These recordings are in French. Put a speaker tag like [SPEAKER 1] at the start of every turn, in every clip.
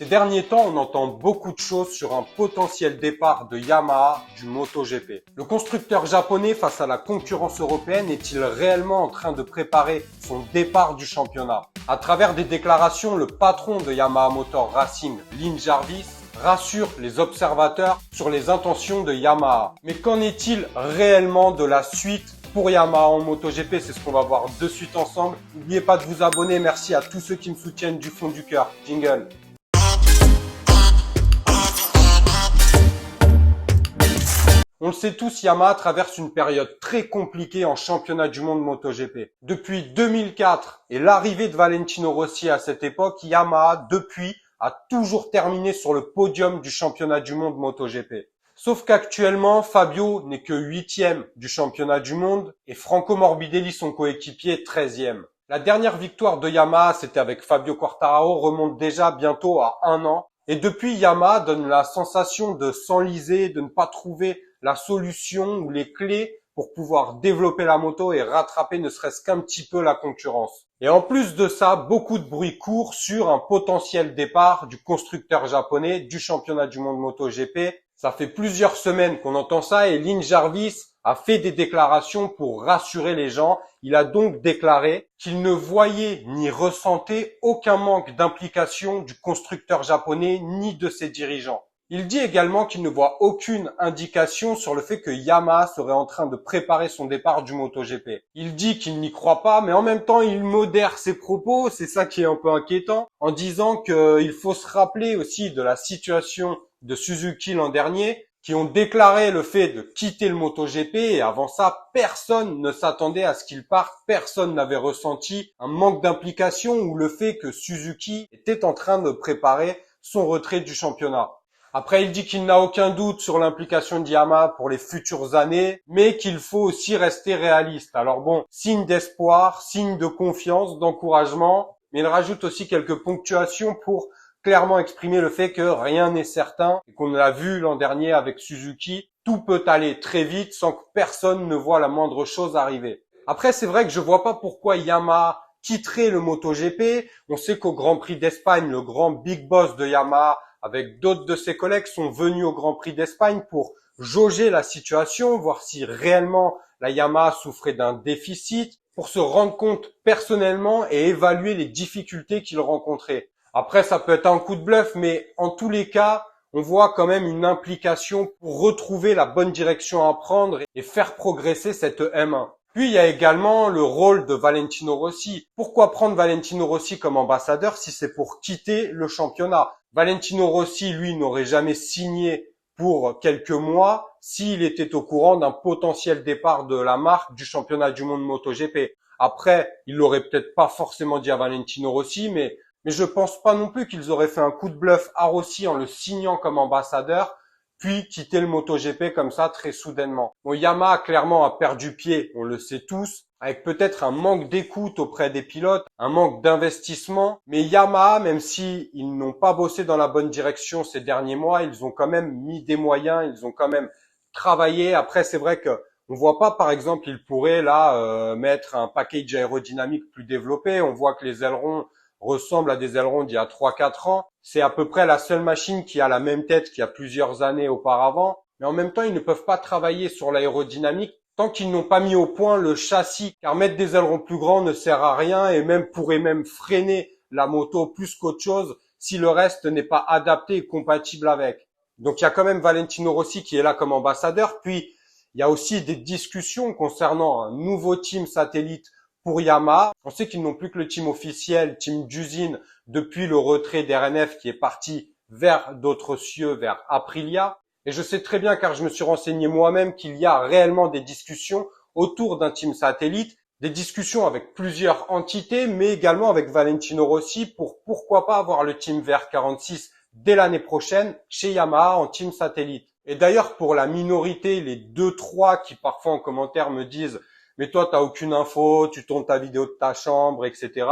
[SPEAKER 1] Ces derniers temps, on entend beaucoup de choses sur un potentiel départ de Yamaha du MotoGP. Le constructeur japonais face à la concurrence européenne est-il réellement en train de préparer son départ du championnat? À travers des déclarations, le patron de Yamaha Motor Racing, Lin Jarvis, rassure les observateurs sur les intentions de Yamaha. Mais qu'en est-il réellement de la suite pour Yamaha en MotoGP? C'est ce qu'on va voir de suite ensemble. N'oubliez pas de vous abonner. Merci à tous ceux qui me soutiennent du fond du cœur. Jingle. On le sait tous, Yamaha traverse une période très compliquée en championnat du monde MotoGP. Depuis 2004 et l'arrivée de Valentino Rossi à cette époque, Yamaha, depuis, a toujours terminé sur le podium du championnat du monde MotoGP. Sauf qu'actuellement, Fabio n'est que 8e du championnat du monde et Franco Morbidelli, son coéquipier, 13e. La dernière victoire de Yamaha, c'était avec Fabio Quartararo, remonte déjà bientôt à 1 an. Et depuis, Yamaha donne la sensation de s'enliser, de ne pas trouver la solution ou les clés pour pouvoir développer la moto et rattraper ne serait-ce qu'un petit peu la concurrence. Et en plus de ça, beaucoup de bruit court sur un potentiel départ du constructeur japonais du championnat du monde MotoGP. Ça fait plusieurs semaines qu'on entend ça et Lin Jarvis a fait des déclarations pour rassurer les gens. Il a donc déclaré qu'il ne voyait ni ressentait aucun manque d'implication du constructeur japonais ni de ses dirigeants. Il dit également qu'il ne voit aucune indication sur le fait que Yamaha serait en train de préparer son départ du MotoGP. Il dit qu'il n'y croit pas, mais en même temps, il modère ses propos, c'est ça qui est un peu inquiétant, en disant qu'il faut se rappeler aussi de la situation de Suzuki l'an dernier, qui ont déclaré le fait de quitter le MotoGP et avant ça, personne ne s'attendait à ce qu'il parte, personne n'avait ressenti un manque d'implication ou le fait que Suzuki était en train de préparer son retrait du championnat. Après, il dit qu'il n'a aucun doute sur l'implication de Yamaha pour les futures années, mais qu'il faut aussi rester réaliste. Alors bon, signe d'espoir, signe de confiance, d'encouragement, mais il rajoute aussi quelques ponctuations pour clairement exprimer le fait que rien n'est certain et qu'on l'a vu l'an dernier avec Suzuki, tout peut aller très vite sans que personne ne voit la moindre chose arriver. Après, c'est vrai que je vois pas pourquoi Yamaha quitterait le MotoGP. On sait qu'au Grand Prix d'Espagne, le grand big boss de Yamaha avec d'autres de ses collègues sont venus au Grand Prix d'Espagne pour jauger la situation, voir si réellement la Yamaha souffrait d'un déficit, pour se rendre compte personnellement et évaluer les difficultés qu'ils rencontraient. Après, ça peut être un coup de bluff, mais en tous les cas, on voit quand même une implication pour retrouver la bonne direction à prendre et faire progresser cette M1. Puis, il y a également le rôle de Valentino Rossi. Pourquoi prendre Valentino Rossi comme ambassadeur si c'est pour quitter le championnat? Valentino Rossi, lui, n'aurait jamais signé pour quelques mois s'il était au courant d'un potentiel départ de la marque du championnat du monde MotoGP. Après, il l'aurait peut-être pas forcément dit à Valentino Rossi, mais je pense pas non plus qu'ils auraient fait un coup de bluff à Rossi en le signant comme ambassadeur, puis quitter le MotoGP comme ça très soudainement. Bon, Yamaha clairement a perdu pied, on le sait tous, avec peut-être un manque d'écoute auprès des pilotes, un manque d'investissement. Mais Yamaha, même si ils n'ont pas bossé dans la bonne direction ces derniers mois, ils ont quand même mis des moyens, ils ont quand même travaillé. Après, c'est vrai que on voit pas, par exemple, ils pourraient là mettre un package aérodynamique plus développé. On voit que les ailerons ressemblent à des ailerons d'il y a 3-4 ans. C'est à peu près la seule machine qui a la même tête qu'il y a plusieurs années auparavant. Mais en même temps, ils ne peuvent pas travailler sur l'aérodynamique tant qu'ils n'ont pas mis au point le châssis. Car mettre des ailerons plus grands ne sert à rien et pourrait même freiner la moto plus qu'autre chose si le reste n'est pas adapté et compatible avec. Donc il y a quand même Valentino Rossi qui est là comme ambassadeur. Puis il y a aussi des discussions concernant un nouveau team satellite pour Yamaha. On sait qu'ils n'ont plus que le team officiel, team d'usine, depuis le retrait d'RNF qui est parti vers d'autres cieux, vers Aprilia. Et je sais très bien, car je me suis renseigné moi-même, qu'il y a réellement des discussions autour d'un team satellite, des discussions avec plusieurs entités, mais également avec Valentino Rossi pour pourquoi pas avoir le team VR46 dès l'année prochaine chez Yamaha en team satellite. Et d'ailleurs, pour la minorité, les 2-3 qui parfois en commentaire me disent mais toi, t'as aucune info, tu tournes ta vidéo de ta chambre, etc.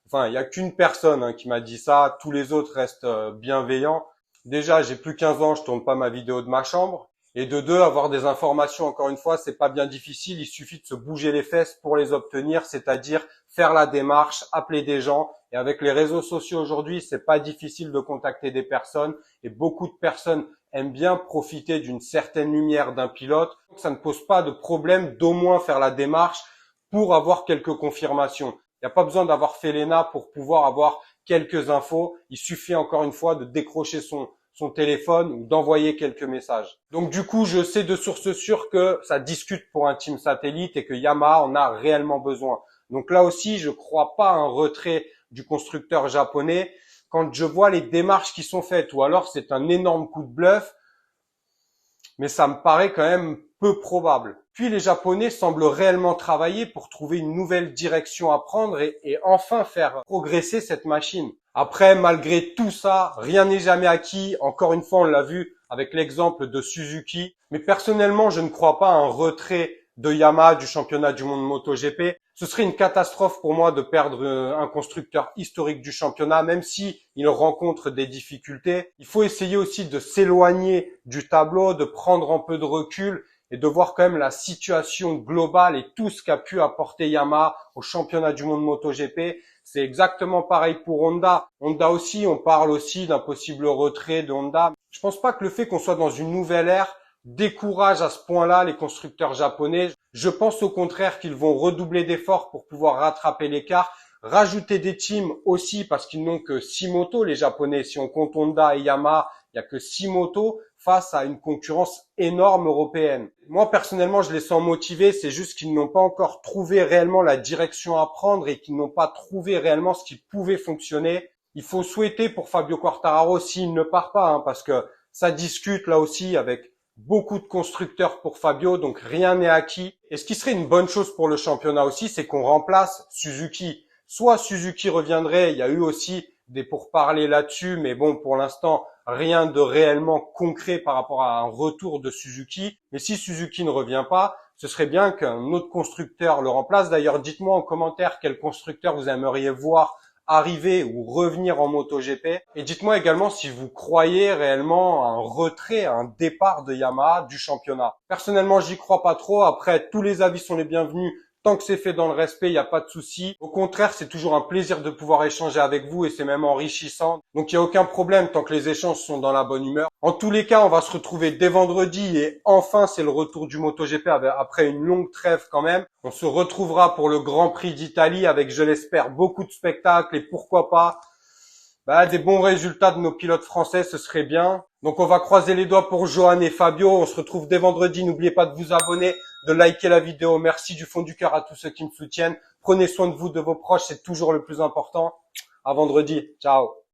[SPEAKER 1] Enfin, il y a qu'une personne qui m'a dit ça. Tous les autres restent bienveillants. Déjà, j'ai plus 15 ans, je tourne pas ma vidéo de ma chambre. Et de deux, avoir des informations, encore une fois, c'est pas bien difficile. Il suffit de se bouger les fesses pour les obtenir, c'est-à-dire faire la démarche, appeler des gens Et avec les réseaux sociaux aujourd'hui, c'est pas difficile de contacter des personnes et beaucoup de personnes aiment bien profiter d'une certaine lumière d'un pilote. Donc, ça ne pose pas de problème d'au moins faire la démarche pour avoir quelques confirmations. Il n'y a pas besoin d'avoir fait l'ENA pour pouvoir avoir quelques infos. Il suffit encore une fois de décrocher son téléphone ou d'envoyer quelques messages. Donc du coup, je sais de sources sûres que ça discute pour un team satellite et que Yamaha en a réellement besoin. Donc là aussi, je crois pas à un retrait du constructeur japonais quand je vois les démarches qui sont faites, ou alors c'est un énorme coup de bluff, mais ça me paraît quand même peu probable. Puis les Japonais semblent réellement travailler pour trouver une nouvelle direction à prendre et enfin faire progresser cette machine. Après, malgré tout ça, rien n'est jamais acquis. Encore une fois, on l'a vu avec l'exemple de Suzuki. Mais personnellement, je ne crois pas à un retrait de Yamaha du championnat du monde MotoGP. Ce serait une catastrophe pour moi de perdre un constructeur historique du championnat, même si il rencontre des difficultés. Il faut essayer aussi de s'éloigner du tableau, de prendre un peu de recul et de voir quand même la situation globale et tout ce qu'a pu apporter Yamaha au championnat du monde MotoGP. C'est exactement pareil pour Honda. Honda aussi, on parle aussi d'un possible retrait de Honda. Je pense pas que le fait qu'on soit dans une nouvelle ère décourage à ce point-là les constructeurs japonais. Je pense au contraire qu'ils vont redoubler d'efforts pour pouvoir rattraper l'écart, rajouter des teams aussi parce qu'ils n'ont que 6 motos les Japonais. Si on compte Honda et Yamaha, il n'y a que 6 motos face à une concurrence énorme européenne. Moi personnellement, je les sens motivés, c'est juste qu'ils n'ont pas encore trouvé réellement la direction à prendre et qu'ils n'ont pas trouvé réellement ce qui pouvait fonctionner. Il faut souhaiter pour Fabio Quartararo s'il ne part pas, parce que ça discute là aussi avec beaucoup de constructeurs pour Fabio, donc rien n'est acquis. Et ce qui serait une bonne chose pour le championnat aussi, c'est qu'on remplace Suzuki. Soit Suzuki reviendrait, il y a eu aussi des pourparlers là-dessus, mais bon, pour l'instant, rien de réellement concret par rapport à un retour de Suzuki. Mais si Suzuki ne revient pas, ce serait bien qu'un autre constructeur le remplace. D'ailleurs, dites-moi en commentaire quel constructeur vous aimeriez voir arriver ou revenir en MotoGP. Et dites-moi également si vous croyez réellement à un retrait, à un départ de Yamaha du championnat. Personnellement, j'y crois pas trop. Après, tous les avis sont les bienvenus. Tant que c'est fait dans le respect, il n'y a pas de souci. Au contraire, c'est toujours un plaisir de pouvoir échanger avec vous et c'est même enrichissant. Donc, il n'y a aucun problème tant que les échanges sont dans la bonne humeur. En tous les cas, on va se retrouver dès vendredi et enfin, c'est le retour du MotoGP après une longue trêve quand même. On se retrouvera pour le Grand Prix d'Italie avec, je l'espère, beaucoup de spectacles et pourquoi pas des bons résultats de nos pilotes français, ce serait bien. Donc on va croiser les doigts pour Johan et Fabio. On se retrouve dès vendredi. N'oubliez pas de vous abonner, de liker la vidéo. Merci du fond du cœur à tous ceux qui me soutiennent. Prenez soin de vous, de vos proches, c'est toujours le plus important. À vendredi. Ciao.